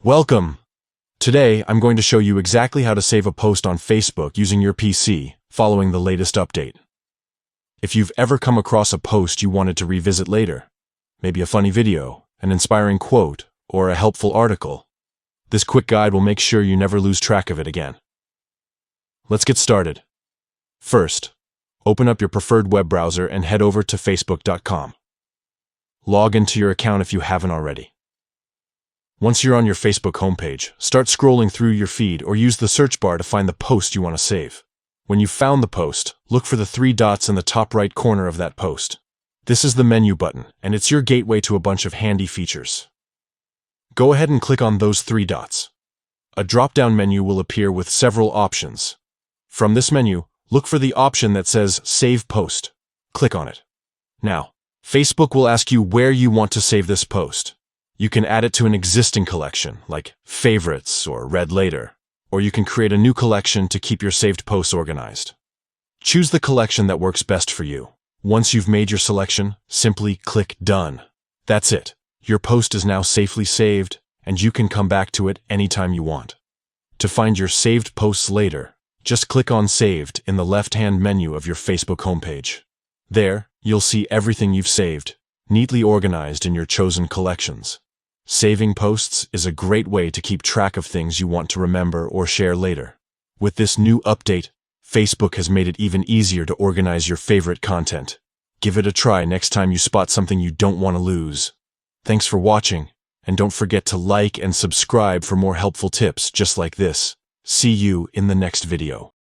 Welcome! Today, I'm going to show you exactly how to save a post on Facebook using your PC, following the latest update. If you've ever come across a post you wanted to revisit later, maybe a funny video, an inspiring quote, or a helpful article, this quick guide will make sure you never lose track of it again. Let's get started. First, open up your preferred web browser and head over to facebook.com. Log into your account if you haven't already. Once you're on your Facebook homepage, start scrolling through your feed or use the search bar to find the post you want to save. When you've found the post, look for the three dots in the top right corner of that post. This is the menu button, and it's your gateway to a bunch of handy features. Go ahead and click on those three dots. A drop-down menu will appear with several options. From this menu, look for the option that says Save Post. Click on it. Now, Facebook will ask you where you want to save this post. You can add it to an existing collection, like Favorites or Read Later, or you can create a new collection to keep your saved posts organized. Choose the collection that works best for you. Once you've made your selection, simply click Done. That's it. Your post is now safely saved, and you can come back to it anytime you want. To find your saved posts later, just click on Saved in the left-hand menu of your Facebook homepage. There, you'll see everything you've saved, neatly organized in your chosen collections. Saving posts is a great way to keep track of things you want to remember or share later. With this new update, Facebook has made it even easier to organize your favorite content. Give it a try next time you spot something you don't want to lose. Thanks for watching, and don't forget to like and subscribe for more helpful tips just like this. See you in the next video.